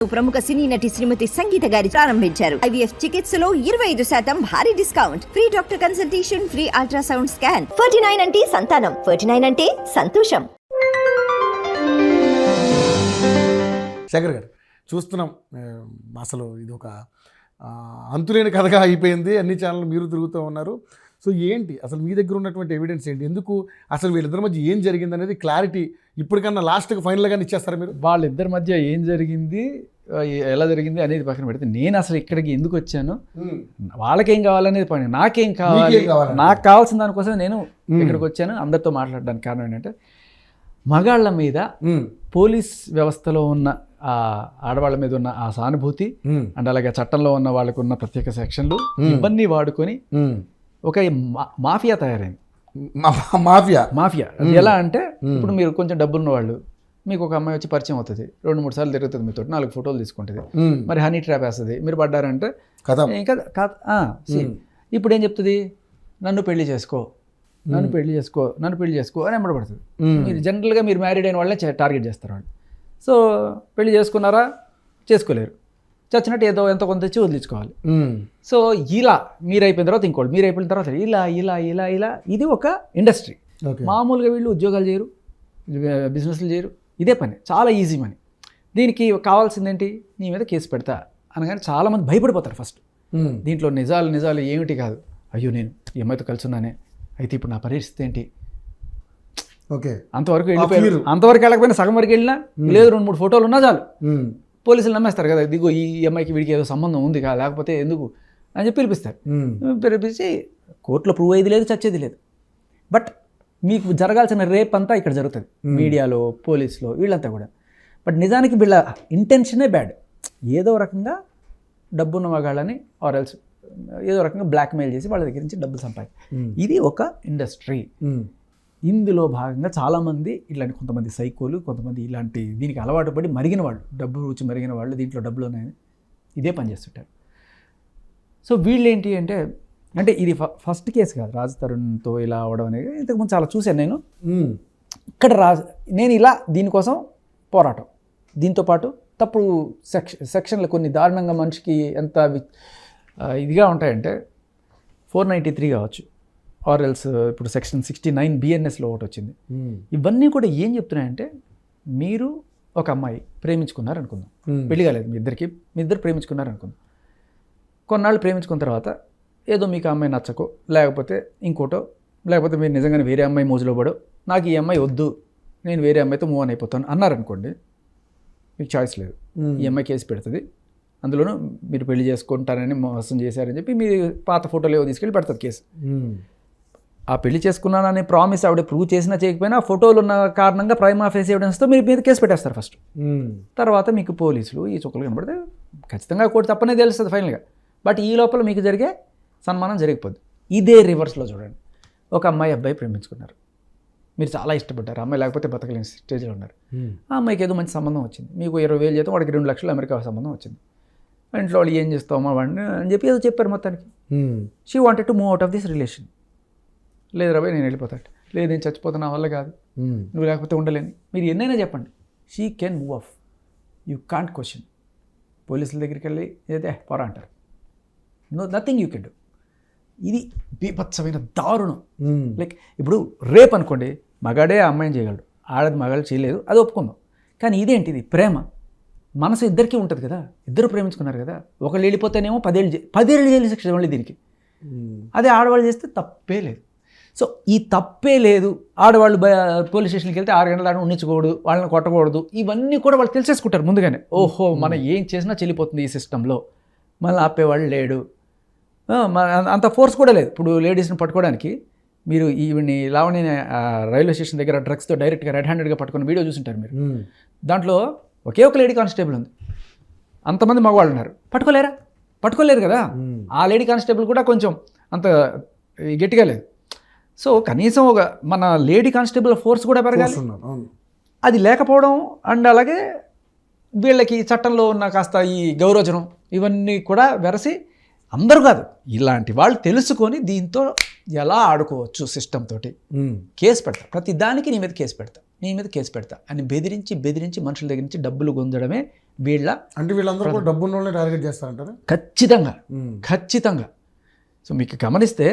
ప్రముఖ సినీ నటి శ్రీమతి సంగీత గారి ప్రారంభించారు. IVF చికిత్సలో 25% భారీ discount, free doctor consultation, free ultrasound scan. 49 అంటే సంతానం, 49 అంటే సంతోషం. శేఖర్ గారు చూస్తున్నాం, అసలు ఇది ఒక అంతులేని కథగా అయిపోయింది. అన్ని ఛానళ్ళు మీరు తిరుగుతూ ఉన్నారు. సో ఏంటి అసలు మీ దగ్గర ఉన్నటువంటి ఎవిడెన్స్ ఏంటి? ఎందుకు అసలు వీళ్ళిద్దరి మధ్య ఏం జరిగింది అనేది క్లారిటీ ఇప్పటికన్నా లాస్ట్కి ఫైనల్గా ఇచ్చేస్తారా మీరు? వాళ్ళిద్దరి మధ్య ఏం జరిగింది, ఎలా జరిగింది అనేది పక్కన పెడితే నేను అసలు ఇక్కడికి ఎందుకు వచ్చాను, వాళ్ళకేం కావాలనేది పని, నాకేం కావాలి, నాకు కావాల్సిన దానికోసం నేను ఇక్కడికి వచ్చాను. అందరితో మాట్లాడడానికి కారణం ఏంటంటే మగాళ్ళ మీద పోలీస్ వ్యవస్థలో ఉన్న ఆడవాళ్ళ మీద ఉన్న ఆ సానుభూతి అండ్ అలాగే చట్టంలో ఉన్న వాళ్ళకు ఉన్న ప్రత్యేక సెక్షన్లు ఇవన్నీ వాడుకొని ఒక మాఫియా తయారైంది. మాఫియా ఎలా అంటే ఇప్పుడు మీరు కొంచెం డబ్బున్న వాళ్ళు, మీకు ఒక అమ్మాయి వచ్చి పరిచయం అవుతుంది, 2-3 సార్లు తిరుగుతుంది, మీతో 4 ఫోటోలు తీసుకుంటుంది, మరి హనీ ట్రాప్ వేస్తుంది, మీరు పడ్డారంటే ఇంకా ఇప్పుడు ఏం చెప్తుంది, నన్ను పెళ్లి చేసుకో అని ఎంబడబడుతుంది. మీరు జనరల్గా మీరు మ్యారీడ్ అయిన వాళ్ళే టార్గెట్ చేస్తారు వాళ్ళు. సో పెళ్లి చేసుకున్నారా, చేసుకోలేరు, చచ్చినట్టు ఏదో ఎంతో కొంత తెచ్చి వదిలించుకోవాలి. సో ఇలా మీరు అయిపోయిన తర్వాత ఇంకోళ్ళు, మీరు అయిపోయిన తర్వాత ఇలా ఇలా ఇలా ఇలా ఇది ఒక ఇండస్ట్రీ. మామూలుగా వీళ్ళు ఉద్యోగాలు చేయరు, బిజినెస్లు చేయరు, ఇదే పని, చాలా ఈజీ మనీ. దీనికి కావాల్సిందేంటి, నీ మీద కేసు పెడతా అనగానే చాలామంది భయపడిపోతారు ఫస్ట్. దీంట్లో నిజాలు ఏమిటి కాదు, అయ్యో నేను ఈ అమ్మాయితో కలిసి ఉన్నానే, అయితే ఇప్పుడు నా పరిస్థితి ఏంటి, ఓకే అంతవరకు వెళ్ళిపోయారు. అంతవరకు వెళ్ళకపోయినా సగం వరకు వెళ్ళినా లేదు 2-3 ఫోటోలు ఉన్నా చాలు, పోలీసులు నమ్మేస్తారు కదా, దిగో ఈ అమ్మాయికి వీడికి ఏదో సంబంధం ఉంది కదా, లేకపోతే ఎందుకు అని చెప్పి పిలిపిస్తారు. పిలిపించి కోర్టులో ప్రూవ్ అయ్యేది లేదు, చచ్చేది లేదు. బట్ మీకు జరగాల్సిన రేప్ అంతా ఇక్కడ జరుగుతుంది, మీడియాలో, పోలీసులో, వీళ్ళంతా కూడా. బట్ నిజానికి వీళ్ళ ఇంటెన్షనే బ్యాడ్. ఏదో రకంగా డబ్బున్న మగాళ్ళని ఆర్ఎల్స్ ఏదో రకంగా బ్లాక్మెయిల్ చేసి వాళ్ళ దగ్గర నుంచి డబ్బులు సంపాది. ఇది ఒక ఇండస్ట్రీ. ఇందులో భాగంగా చాలామంది ఇట్లాంటి కొంతమంది సైకోలు, కొంతమంది ఇలాంటి దీనికి అలవాటు పడి మరిగిన వాళ్ళు, డబ్బు రుచి మరిగిన వాళ్ళు దీంట్లో డబ్బులు ఉన్నాయని ఇదే పని చేస్తుంటారు. సో వీళ్ళు ఏంటి అంటే ఇది ఫస్ట్ కేసు కాదు రాజ్ తరుణ్తో ఇలా అవడం అనేది, ఇంతకుముందు చాలా చూశాను నేను. ఇక్కడ నేను ఇలా దీనికోసం పోరాటం, దీంతోపాటు తప్పుడు సెక్షన్లు కొన్ని దారుణంగా మనిషికి ఎంత ఇదిగా ఉంటాయంటే 493 కావచ్చు, ఆర్ఎల్స్ ఇప్పుడు సెక్షన్ 69 BNSలో ఒకటి వచ్చింది. ఇవన్నీ కూడా ఏం చెప్తున్నాయంటే, మీరు ఒక అమ్మాయి ప్రేమించుకున్నారనుకుందాం, పెళ్లి కాలేదు మీ ఇద్దరు ప్రేమించుకున్నారనుకుందాం. కొన్నాళ్ళు ప్రేమించుకున్న తర్వాత ఏదో మీకు ఆ అమ్మాయి నచ్చకో, లేకపోతే ఇంకోటో, లేకపోతే మీరు నిజంగానే వేరే అమ్మాయి మోజులో పడో, నాకు ఈ అమ్మాయి వద్దు, నేను వేరే అమ్మాయితో మూవ్ ఆన్ అయిపోతాను అన్నారనుకోండి, మీకు చాయిస్ లేదు, ఈ అమ్మాయి కేసు పెడుతుంది. అందులోనూ మీరు పెళ్లి చేసుకుంటారని మోసం చేశారని చెప్పి మీరు పాత ఫోటోలు ఏవో తీసుకెళ్ళి పెడుతుంది కేసు. ఆ పెళ్లి చేసుకున్నానని ప్రామిస్ ఆవిడ ప్రూవ్ చేసినా చేయకపోయినా ఫోటోలు ఉన్న కారణంగా ప్రైమా ఫేస్ ఎవిడెన్స్తో మీరు మీద కేసు పెట్టేస్తారు ఫస్ట్. తర్వాత మీకు పోలీసులు ఈ చుక్కలు కనబడితే ఖచ్చితంగా కోర్టు తప్పనే తెలుస్తుంది ఫైనల్గా. బట్ ఈ లోపల మీకు జరిగే సన్మానం జరిగిపోద్ది. ఇదే రివర్స్లో చూడండి, ఒక అమ్మాయి అబ్బాయి ప్రేమించుకున్నారు, మీరు చాలా ఇష్టపడ్డారు, అమ్మాయి లేకపోతే బతకలేని స్టేజ్లో ఉన్నారు. ఆ అమ్మాయికి ఏదో మంచి సంబంధం వచ్చింది, మీకు 20,000 జీతం, వాడికి 2 లక్షలు అమెరికా సంబంధం వచ్చింది. ఇంట్లో వాళ్ళు ఏం చేస్తామో వాడిని అని చెప్పి ఏదో చెప్పారు మొత్తానికి. She wanted to move out of this relation. లేదు రాబాయ్ నేను వెళ్ళిపోతాను, లేదు నేను చచ్చిపోతాను, నా వల్ల కాదు, నువ్వు లేకపోతే ఉండలేని, మీరు ఎన్నైనా చెప్పండి, she can move of, you can't question. పోలీసుల దగ్గరికి వెళ్ళి ఏదే పోరా అంటారు, నథింగ్ యూ కెన్ డూ. ఇది బీభత్సమైన దారుణం. లైక్ ఇప్పుడు రేప్ అనుకోండి, మగాడే ఆ అమ్మాయిని చేయగలడు, ఆడది మగాళ్ళు చేయలేదు, అది ఒప్పుకుందాం. కానీ ఇదేంటిది, ప్రేమ మనసు ఇద్దరికీ ఉంటుంది కదా, ఇద్దరు ప్రేమించుకున్నారు కదా, ఒకళ్ళు వెళ్ళిపోతేనేమో 10 ఏళ్ళు జైలు శిక్ష మళ్ళీ దీనికి. అదే ఆడవాళ్ళు చేస్తే తప్పే లేదు. సో ఈ తప్పే లేదు, ఆడవాళ్ళు పోలీస్ స్టేషన్కి వెళ్తే 6 గంటల దాకా ఉండించకూడదు, వాళ్ళని కొట్టకూడదు, ఇవన్నీ కూడా వాళ్ళు తెలిసేసుకుంటారు ముందుగానే. ఓహో మనం ఏం చేసినా చెల్లిపోతుంది ఈ సిస్టంలో, మళ్ళీ ఆపేవాళ్ళు లేడు, అంత ఫోర్స్ కూడా లేదు. ఇప్పుడు లేడీస్ని పట్టుకోవడానికి మీరు ఈవిని లావణ్యని రైల్వే స్టేషన్ దగ్గర డ్రగ్స్తో డైరెక్ట్గా రెడ్ హ్యాండెడ్గా పట్టుకున్న వీడియో చూసింటారు మీరు. దాంట్లో ఒకే ఒక లేడీ కానిస్టేబుల్ ఉంది, అంతమంది మగవాళ్ళు ఉన్నారు, పట్టుకోలేరు కదా. ఆ లేడీ కానిస్టేబుల్ కూడా కొంచెం అంత గట్టిగా లేదు. సో కనీసం ఒక మన లేడీ కానిస్టేబుల్ ఫోర్స్ కూడా పెరగాలి, అది లేకపోవడం. అండ్ అలాగే వీళ్ళకి చట్టంలో ఉన్న కాస్త ఈ గౌరవజనం ఇవన్నీ కూడా వెరసి, అందరూ కాదు ఇలాంటి వాళ్ళు తెలుసుకొని దీంతో ఎలా ఆడుకోవచ్చు సిస్టమ్ తోటి కేసు పెడతా, ప్రతి దానికి నీ మీద కేసు పెడతా. నీ మీద కేసు పెడతా అని బెదిరించి మనుషుల దగ్గర నుంచి డబ్బులు గుంజడమే వీళ్ళ. అంటే వీళ్ళందరూ కూడా డబ్బు ఉన్న వాళ్ళని టార్గెట్ చేస్తారంటారా? ఖచ్చితంగా. సో మీకు గమనిస్తే